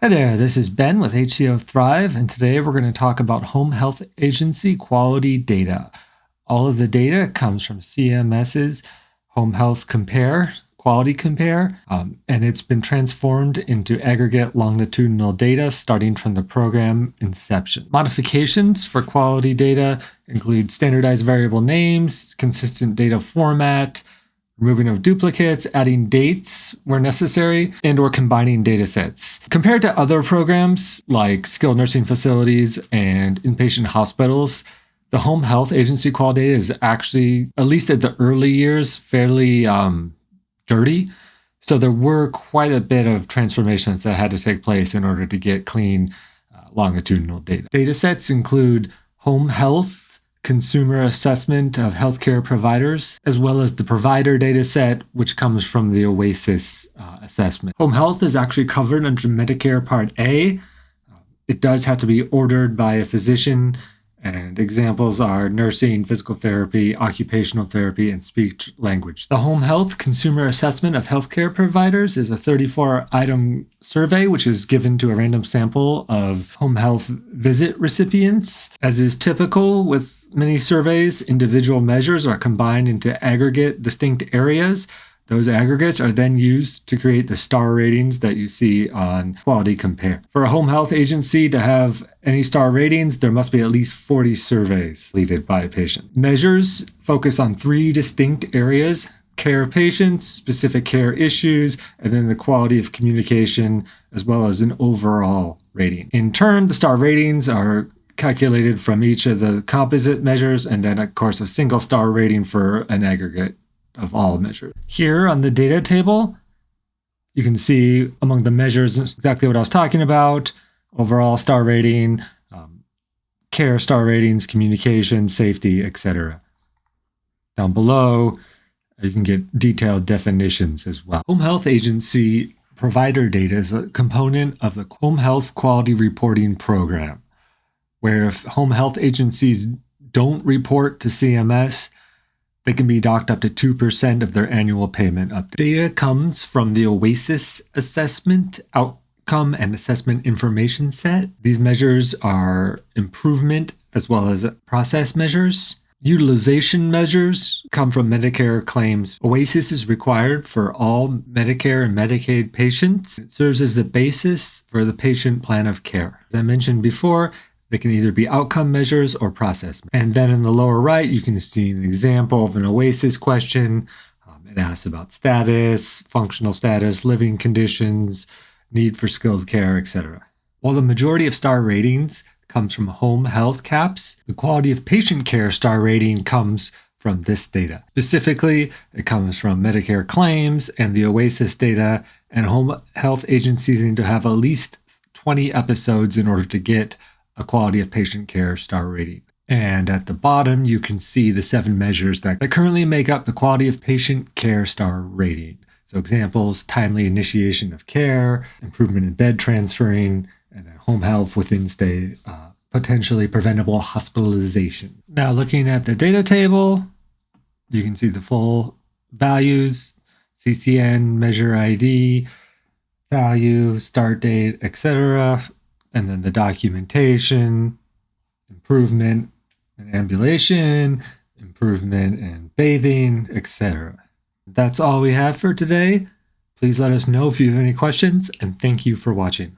Hi there, this is Ben with HCO Thrive, and today we're going to talk about home health agency quality data. All of the data comes from CMS's Home Health Compare, Quality Compare, and it's been transformed into aggregate longitudinal data starting from the program inception. Modifications for quality data include standardized variable names, consistent data format, removing of duplicates, adding dates where necessary, and or combining datasets. Compared to other programs like skilled nursing facilities and inpatient hospitals, the home health agency quality data is actually, at least at the early years, fairly dirty. So there were quite a bit of transformations that had to take place in order to get clean longitudinal data. Datasets include home health, consumer assessment of healthcare providers, as well as the provider data set, which comes from the OASIS assessment. Home health is actually covered under Medicare Part A. It does have to be ordered by a physician, and examples are nursing, physical therapy, occupational therapy, and speech language. The home health consumer assessment of healthcare providers is a 34-item survey, which is given to a random sample of home health visit recipients. As is typical with many surveys, individual measures are combined into aggregate distinct areas. Those aggregates are then used to create the star ratings that you see on Quality Compare. For a home health agency to have any star ratings, there must be at least 40 surveys completed by a patient. Measures focus on 3 distinct areas: care of patients, specific care issues, and then the quality of communication, as well as an overall rating. In turn, the star ratings are calculated from each of the composite measures, and then, of course, a single star rating for an aggregate of all measures. Here on the data table, you can see among the measures exactly what I was talking about: overall star rating, care star ratings, communication, safety, etc. Down below, you can get detailed definitions as well. Home health agency provider data is a component of the home health quality reporting program, where if home health agencies don't report to CMS, they can be docked up to 2% of their annual payment update. Data comes from the OASIS assessment outcome and assessment information set. These measures are improvement as well as process measures. Utilization measures come from Medicare claims. OASIS is required for all Medicare and Medicaid patients. It serves as the basis for the patient plan of care. As I mentioned before, they can either be outcome measures or process. And then in the lower right, you can see an example of an OASIS question. It asks about status, functional status, living conditions, need for skilled care, etc. While the majority of star ratings comes from home health CAHPS, the quality of patient care star rating comes from this data. Specifically, it comes from Medicare claims and the OASIS data, and home health agencies need to have at least 20 episodes in order to get a quality of patient care star rating. And at the bottom, you can see the 7 measures that currently make up the quality of patient care star rating. So examples: timely initiation of care, improvement in bed transferring, and home health within stay, potentially preventable hospitalization. Now looking at the data table, you can see the full values: CCN, measure ID, value, start date, etc., and then the documentation, improvement in ambulation, improvement in bathing, etc. That's all we have for today. Please let us know if you have any questions, and thank you for watching.